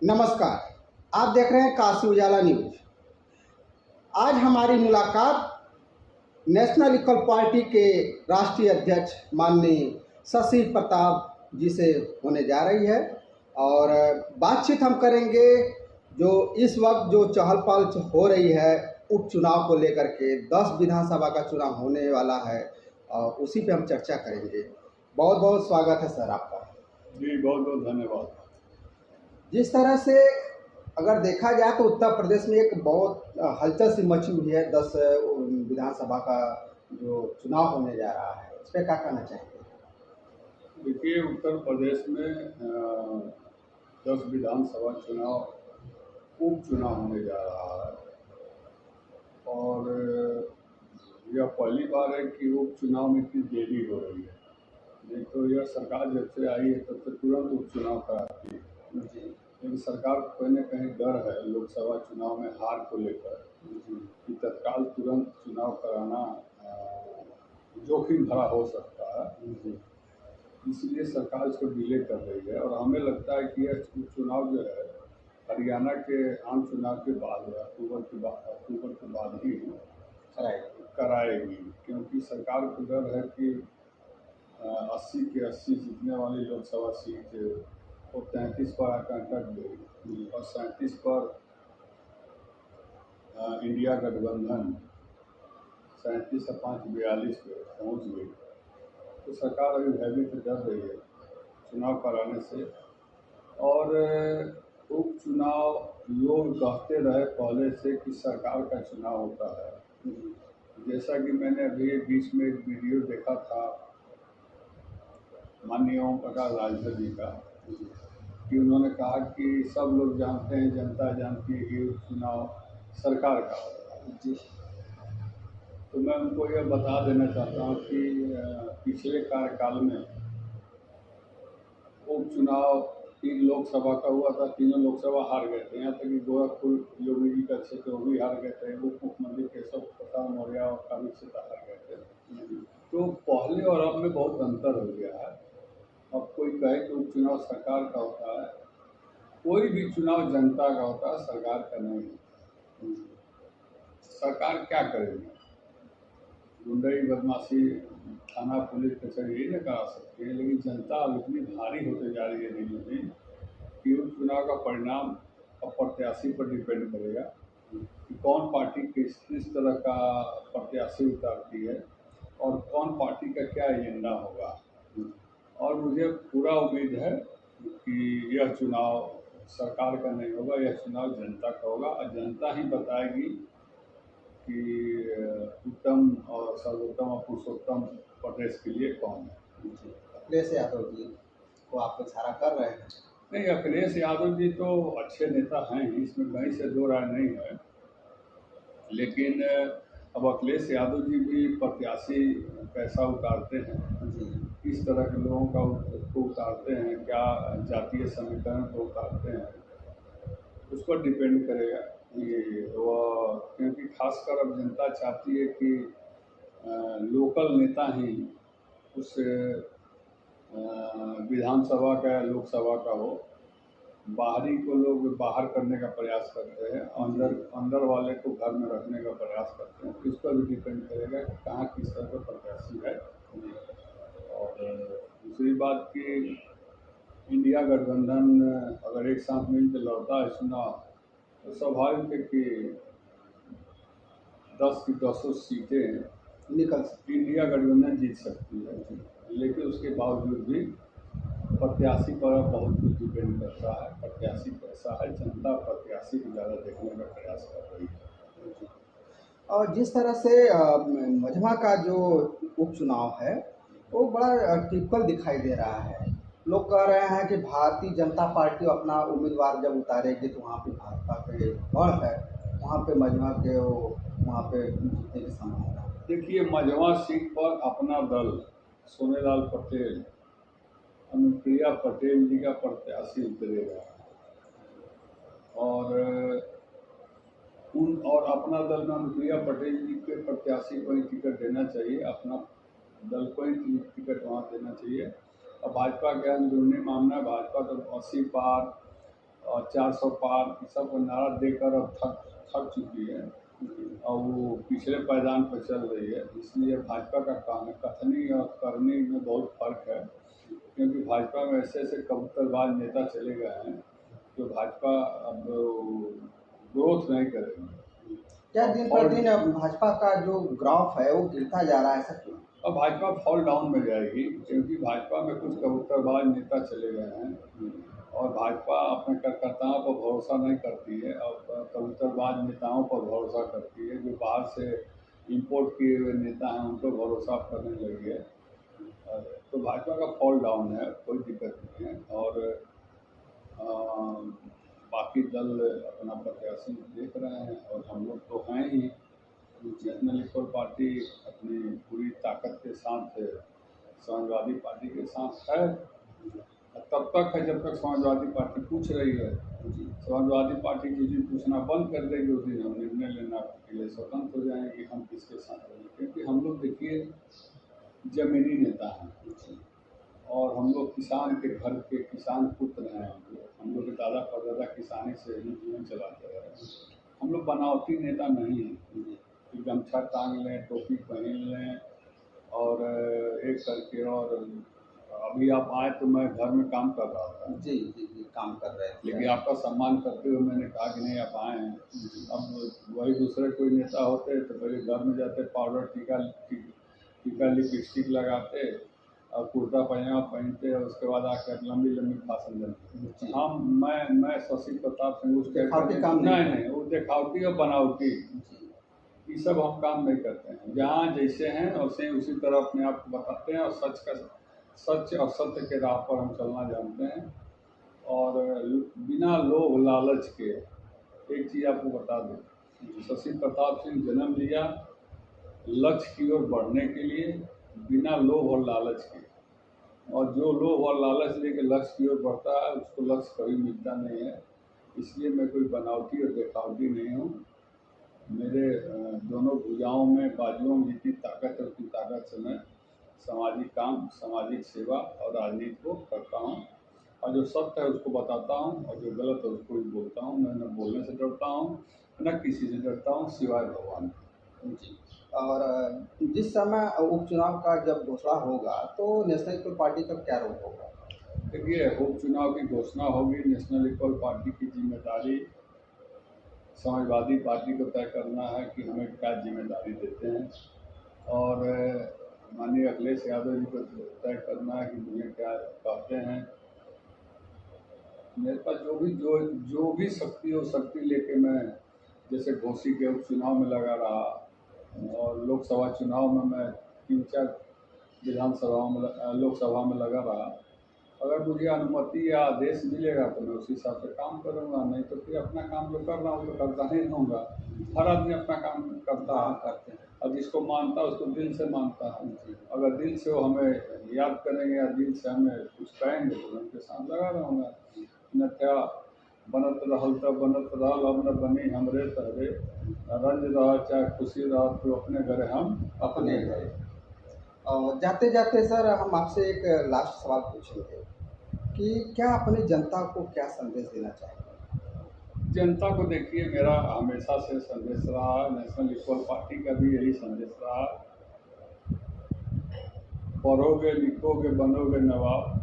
नमस्कार। आप देख रहे हैं काशी उजाला न्यूज। आज हमारी मुलाकात नेशनल इक्वल पार्टी के राष्ट्रीय अध्यक्ष माननीय शशि प्रताप जी से होने जा रही है और बातचीत हम करेंगे जो इस वक्त जो चहल पहल हो रही है उपचुनाव को लेकर के 10 विधानसभा का चुनाव होने वाला है और उसी पे हम चर्चा करेंगे। बहुत बहुत स्वागत है सर आपका। जी बहुत बहुत धन्यवाद। जिस तरह से अगर देखा जाए तो उत्तर प्रदेश में एक बहुत हलचल सी मची हुई है 10 विधानसभा का जो चुनाव होने जा रहा है, इस पर क्या कहना चाहेंगे? देखिए, उत्तर प्रदेश में 10 विधानसभा चुनाव उपचुनाव होने जा रहा है और यह पहली बार है कि उपचुनाव में इतनी देरी हो रही है। नहीं तो यह सरकार जब से आई है तब से तुरंत उपचुनाव कराती है। लेकिन सरकार को कहीं न कहीं डर है लोकसभा चुनाव में हार को लेकर कि तत्काल तुरंत चुनाव कराना जोखिम भरा हो सकता है। इसलिए सरकार इसको डिले कर रही है और हमें लगता है कि यह चुनाव जो है हरियाणा के आम चुनाव के बाद अक्टूबर के बाद ही कराएगी, क्योंकि सरकार को डर है कि 80 के 80 जीतने वाली लोकसभा सीट वो 33 पर आकर अटक गई और 37 पर इंडिया गठबंधन 37 से 5 42 पे पहुँच गई। तो सरकार अभी भयभीत डर रही है चुनाव कराने से। और उपचुनाव लोग कहते रहे पहले से कि सरकार का चुनाव होता है। जैसा कि मैंने अभी बीच में एक वीडियो देखा था माननीय ओम प्रकाश राजभर जी का कि उन्होंने कहा कि सब लोग जानते हैं, जनता जानती है कि उपचुनाव सरकार का होता है। तो मैं उनको यह बता देना चाहता हूँ कि पिछले कार्यकाल में उपचुनाव 3 लोकसभा का हुआ था, तीनों लोकसभा हार गए थे। यहाँ तक कि गोरखपुर योगी जी का क्षेत्र वो भी हार गए थे। उप मुख्यमंत्री केशव प्रसाद मौर्य और काबिल से हार गए थे। तो पहले और अब में बहुत अंतर हो गया है। अब कोई कहे कि उपचुनाव सरकार का होता है, कोई भी चुनाव जनता का होता है, सरकार का नहीं। सरकार क्या करेगी? गुंडई बदमाशी थाना पुलिस कचहरी यही न करा सकती है, लेकिन जनता अब इतनी भारी होते जा रही है दिन ब दिन कि उपचुनाव का परिणाम अब प्रत्याशी पर डिपेंड करेगा कि कौन पार्टी किस तरह का प्रत्याशी उतारती है और कौन पार्टी का क्या एजेंडा होगा। और मुझे पूरा उम्मीद है कि यह चुनाव सरकार का नहीं होगा, यह चुनाव जनता का होगा और जनता ही बताएगी कि उत्तम और सर्वोत्तम और पुरुषोत्तम प्रदेश के लिए कौन है। अखिलेश यादव जी को आप लोग सारा कर रहे हैं? नहीं, अखिलेश यादव जी तो अच्छे नेता हैं ही, इसमें कहीं से दो राय नहीं है। लेकिन अब अखिलेश यादव जी भी प्रत्याशी कैसा उतारते हैं, किस तरह के लोगों का उसको उतारते हैं, क्या जातीय समीकरण को उतारते हैं, उस पर डिपेंड करेगा कि वह, क्योंकि खासकर अब जनता चाहती है कि लोकल नेता ही उस विधानसभा का या लोकसभा का हो। बाहरी को लोग बाहर करने का प्रयास करते हैं, अंदर वाले को घर में रखने का प्रयास करते हैं। इस पर भी डिपेंड करेगा कि कहाँ किस तरह का प्रत्याशी है। और दूसरी बात कि इंडिया गठबंधन अगर एक साथ मिलकर लड़ता है चुनाव तो स्वाभाविक है कि 10 की 10 सीटें इंडिया गठबंधन जीत सकती है। लेकिन उसके बावजूद भी प्रत्याशी पर बहुत कुछ डिपेंड करता है। प्रत्याशी कैसा है, जनता प्रत्याशी को ज़्यादा देखने का प्रयास कर रही है। और जिस तरह से मझवा का जो उपचुनाव है वो बड़ा टिपिकल दिखाई दे रहा है। लोग कह रहे हैं कि भारतीय जनता पार्टी अपना उम्मीदवार जब उतारेगी तो वहाँ पे भाजपा के बढ़ है, वहाँ पे मझवा के वो वहाँ पे जीतने की संभावना है। देखिए, मझवा सीट पर अपना दल सोनेलाल पटेल, अनुप्रिया पटेल जी का प्रत्याशी उतरेगा और अपना दल में अनुप्रिया पटेल जी के प्रत्याशी को ही टिकट देना चाहिए, अपना दल को ही टिकट वहाँ देना चाहिए। और भाजपा के अंदरूनी मामला, भाजपा तो 80 पार और 400 पार सब नारा देकर अब थक चुकी है और वो पिछले पायदान पर चल रही है। इसलिए भाजपा का काम है, कथनी और करनी में बहुत फर्क है, क्योंकि भाजपा में ऐसे ऐसे कबूतरबाज नेता चले गए हैं जो भाजपा अब ग्रोथ नहीं करेगी। क्या दिन पर दिन अब भाजपा का जो ग्राफ है वो गिरता जा रहा है, ऐसा क्यों? अब भाजपा फॉल डाउन में जाएगी, क्योंकि भाजपा में कुछ कबूतरबाज नेता चले गए हैं और भाजपा अपने कार्यकर्ताओं पर भरोसा नहीं करती है और कबूतरबाज नेताओं पर भरोसा करती है। जो बाहर से इंपोर्ट किए हुए नेता हैं उन पर भरोसा करने लगी है। तो भाजपा का फॉल डाउन है, कोई दिक्कत नहीं है। और बाकी दल अपना प्रत्याशी देख रहे हैं और हम लोग तो हैं ही। नेशनल इक्वल पार्टी अपनी पूरी ताकत के साथ समाजवादी पार्टी के साथ है। तब तक है जब तक समाजवादी पार्टी पूछ रही है। समाजवादी पार्टी जिस दिन पूछना बंद कर देगी उस दिन हम निर्णय लेना के लिए स्वतंत्र हो जाएंगे कि हम किसके साथ रहेंगे। क्योंकि हम लोग देखिए जमीनी नेता हैं और हम लोग किसान के घर के किसान पुत्र हैं। हम लोग के दादा परदादा किसानी से ही जीवन चलाते रहे। हम लोग बनावटी नेता नहीं हैं कि गमछा टांग लें, टोपी पहन लें और एक करके। और अभी आप आए तो मैं घर में काम कर रहा था। जी जी जी, काम कर रहे थे, लेकिन आपका सम्मान करते हुए मैंने कहा कि नहीं आप आए हैं। अब वही दूसरे कोई नेता होते तो पहले घर में जाते, पाउडर टीका लिपस्टिक लगाते और कुर्ता पैजामा पहनते और उसके बाद आकर लंबी लंबी भाषण देते। हम मैं शशि प्रताप सिंह उस काम नहीं वो दिखावटी और बनावटी ये सब हम काम नहीं करते हैं। जहाँ जैसे हैं वैसे उसी तरह अपने आप को बताते हैं और सच और सत्य के राह पर हम चलना जानते हैं। और बिना लोभ लालच के एक चीज़ आपको बता दें, शशि प्रताप सिंह जन्म लिया लक्ष्य की ओर बढ़ने के लिए, बिना लोभ और लालच के। और जो लोभ और लालच लेके लक्ष्य की ओर बढ़ता है उसको लक्ष्य कभी मिलता नहीं है। इसलिए मैं कोई बनावटी और दिखावटी नहीं हूँ। मेरे दोनों भुजाओं में, बाजुओं में जितनी ताकत है उतनी ताकत से मैं सामाजिक काम, सामाजिक सेवा और राजनीति को करता हूँ। और जो सत्य है उसको बताता हूँ और जो गलत है उसको भी बोलता हूँ। मैं न बोलने से डरता हूँ न किसी से डरता हूँ सिवाय भगवान जी। और जिस समय उपचुनाव का जब घोषणा होगा तो नेशनल इक्वल पार्टी का क्या रोल होगा? देखिए, उपचुनाव की घोषणा होगी। नेशनल इक्वल पार्टी की जिम्मेदारी समाजवादी पार्टी को तय करना है कि हमें क्या जिम्मेदारी देते हैं और माननीय अखिलेश यादव जी को तय करना है कि मुझे क्या कहते हैं। मेरे पास जो भी शक्ति हो, शक्ति लेके मैं जैसे घोसी के उपचुनाव में लगा रहा और लोकसभा चुनाव में मैं 3-4 विधानसभाओं में लोकसभा में लगा रहा। अगर मुझे अनुमति या आदेश मिलेगा तो मैं उसी हिसाब से काम करूँगा, नहीं तो फिर अपना काम जो कर रहा हूँ तो करता ही रहूँगा। हर आदमी अपना काम करता है और जिसको मानता है उसको दिल से मानता है। अगर दिल से वो हमें याद करेंगे या दिल से हमें कुछ कहेंगे तो उनके साथ लगा रहूँगा। न क्या बनत रहल तब बनत रहल, अब न बनी हमरे तहरे, रंज रह चाहे खुशी रह तो अपने घरे हम अपने गए। और जाते जाते सर हम आपसे एक लास्ट सवाल पूछेंगे कि क्या अपनी जनता को क्या संदेश देना चाहेंगे? जनता को देखिए, मेरा हमेशा से संदेश रहा, नेशनल इक्वल पार्टी का भी यही संदेश रहा, पढ़ोगे लिखोगे बनोगे नवाब,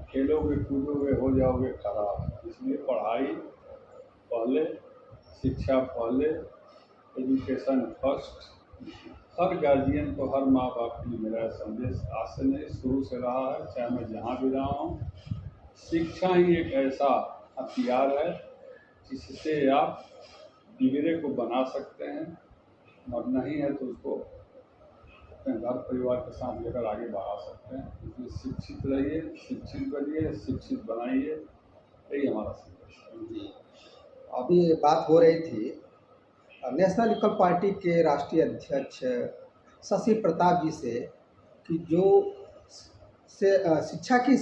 खेलोगे कूदोगे हो जाओगे खराब। इसलिए पढ़ाई पहले, शिक्षा पहले, एजुकेशन फर्स्ट। हर गार्जियन को, हर माँ बाप के लिए मेरा संदेश आज से नहीं शुरू से रहा है, चाहे मैं जहाँ भी रहा हूँ। शिक्षा ही एक ऐसा हथियार है जिससे आप बिगड़े को बना सकते हैं और नहीं है तो उसको अपने घर परिवार के साथ लेकर आगे बढ़ा सकते हैं। इसलिए शिक्षित रहिए, शिक्षित बनिए, शिक्षित बनाइए, यही हमारा संदेश है। जी, अभी बात हो रही थी नेशनल इक्वल पार्टी के राष्ट्रीय अध्यक्ष शशि प्रताप जी से कि जो शिक्षा की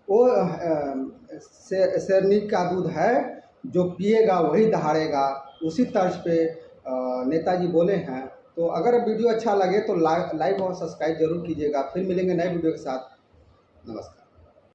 वो शेरनी का दूध है, जो पिएगा वही दहाड़ेगा, उसी तर्ज पे नेताजी बोले हैं। तो अगर वीडियो अच्छा लगे तो लाइक और सब्सक्राइब जरूर कीजिएगा। फिर मिलेंगे नए वीडियो के साथ। नमस्कार।